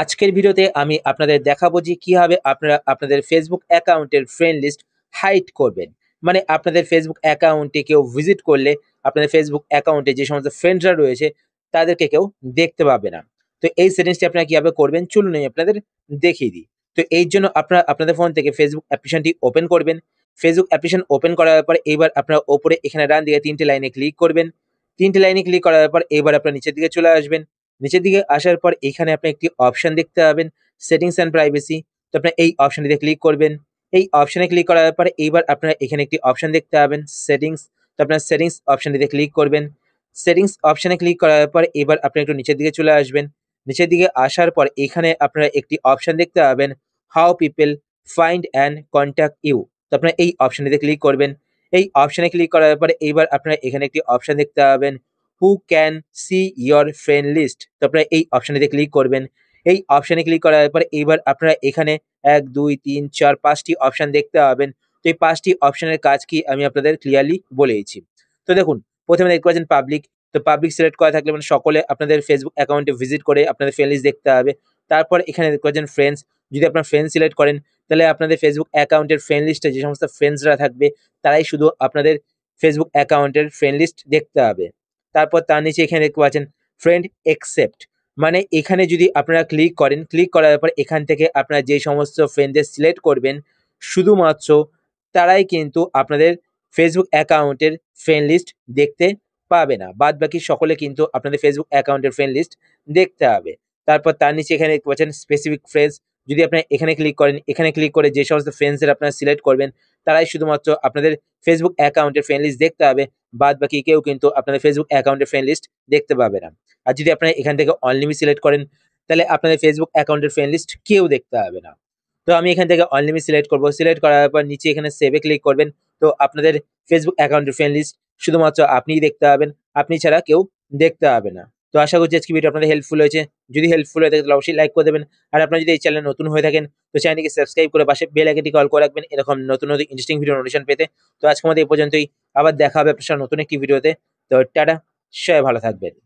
আজকের ভিডিওতে আমি আপনাদের দেখাবো যে কিভাবে আপনারা আপনাদের ফেসবুক অ্যাকাউন্টের ফ্রেন্ড লিস্ট হাইড করবেন। মানে আপনাদের ফেসবুক অ্যাকাউন্টে কেউ ভিজিট করলে আপনাদের ফেসবুক অ্যাকাউন্টে যে সমস্ত ফ্রেন্ডরা রয়েছে তাদেরকে কেউ দেখতে পাবে না। তো এই সেটিংসটি আপনারা কিভাবে করবেন চলুন আমি আপনাদের দেখিয়ে দিই। তো এই জন্য আপনারা আপনাদের ফোন থেকে ফেসবুক অ্যাপ্লিকেশনটি ওপেন করবেন। ফেসবুক অ্যাপ্লিকেশন ওপেন করার পর এইবার আপনারা ওপরে এখানে ডান দিকে ৩ টে লাইনে ক্লিক করবেন। ৩ টে লাইনে ক্লিক করার পর এইবার আপনারা নিচের দিকে চলে আসবেন। নিচের দিকে আসার পর এখানে আপনি একটি অপশন দেখতে পাবেন সেটিংস অ্যান্ড প্রাইভেসি। তো আপনার এই অপশনটিতে ক্লিক করবেন। এই অপশনে ক্লিক করার পর এইবার আপনারা এখানে একটি অপশন দেখতে পাবেন সেটিংস। তো আপনার সেটিংস অপশনটিতে ক্লিক করবেন। সেটিংস অপশনে ক্লিক করার পর এবার আপনি একটু নিচের দিকে চলে আসবেন। নিচের দিকে আসার পর এখানে আপনারা একটি অপশন দেখতে পাবেন how people find and contact you. তো আপনারা এই অপশনটিতে ক্লিক করবেন। এই অপশনে ক্লিক করার পরে এইবার আপনারা এখানে একটি অপশন দেখতে পাবেন who can see your friend list. তো আপনারা এই অপশনটিতে ক্লিক করবেন। এই অপশনে ক্লিক করার পরে এইবার আপনারা এখানে ১, ২, ৩, ৪, ৫ টি অপশন দেখতে পাবেন। তো এই ৫ টি অপশনের কাজ কি আমি আপনাদের ক্লিয়ারলি বলে দিচ্ছি। তো দেখুন, প্রথমে দেখতে পাচ্ছেন পাবলিক। তো পাবলিক সিলেক্ট করা থাকলে মানে সকলে আপনাদের ফেসবুক অ্যাকাউন্টে ভিজিট করে আপনাদের ফ্রেন্ড লিস্ট দেখতে পাবে। তারপর এখানে দেখতে পাচ্ছেন ফ্রেন্ডস। যদি আপনার ফ্রেন্ডস সিলেক্ট করেন তাহলে আপনাদের ফেসবুক অ্যাকাউন্টের ফ্রেন্ড লিস্টে যে সমস্ত ফ্রেন্ডসরা থাকবে তারাই শুধু আপনাদের ফেসবুক অ্যাকাউন্টের ফ্রেন্ড লিস্ট দেখতে পাবে। তারপর তার নিচে এখানে দেখতে পাচ্ছেন ফ্রেন্ড একসেপ্ট। মানে এখানে যদি আপনারা ক্লিক করেন, ক্লিক করার পর এখান থেকে আপনারা যে সমস্ত ফ্রেন্ডদের সিলেক্ট করবেন শুধুমাত্র তারাই কিন্তু আপনাদের ফেসবুক অ্যাকাউন্টের ফ্রেন্ড লিস্ট দেখতে পাবে না। বাদবাকি সকলে কিন্তু আপনাদের ফেসবুক অ্যাকাউন্টের ফ্রেন্ড লিস্ট দেখতে হবে। তারপর তার নিচে এখানে দেখতে পাচ্ছেন স্পেসিফিক ফ্রেন্ডস। যদি আপনারা এখানে ক্লিক করেন, এখানে ক্লিক করে যে সমস্ত ফ্রেন্ডসদের আপনারা সিলেক্ট করবেন তারাই শুধুমাত্র আপনাদের ফেসবুক অ্যাকাউন্টের ফ্রেন্ড লিস্ট দেখতে হবে। বাদবাকি কেউ কিন্তু আপনাদের ফেসবুক অ্যাকাউন্টের ফ্রেন্ড লিস্ট দেখতে পাবে না। আর যদি আপনারা এখান থেকে অল লিমিট সিলেক্ট করেন তাহলে আপনাদের ফেসবুক অ্যাকাউন্টের ফ্রেন্ড লিস্ট কেউ দেখতে পাবে না। তো আমি এখান থেকে অল লিমিট সিলেক্ট করব। সিলেক্ট করার পর নিচে এখানে সেভে ক্লিক করবেন। তো আপনাদের ফেসবুক অ্যাকাউন্টের ফ্রেন্ড লিস্ট শুধুমাত্র আপনিই দেখতে পাবেন। আপনি ছাড়া কেউ দেখতে পাবে না। তো আশা করছি আজকে ভিডিও আপনাদের হেল্পফুল হয়েছে। যদি হেল্পফুল হয়ে থাকে তাহলে অবশ্যই লাইক করে দেবেন। আর আপনারা যদি এই চ্যানেলে নতুন হয়ে থাকেন তো চ্যানেলটিকে সাবস্ক্রাইব করে পাশে বেল আইকনটি কল করে রাখবেন এরকম নতুন নতুন ইন্টারেস্টিং ভিডিও নোটিফিকেশন পেতে। তো আজকে আমাদের এই পর্যন্তই। আবার দেখা হবে আপনার সাথে নতুন একটি ভিডিওতে। তো টাটা, সবাই ভালো থাকবেন।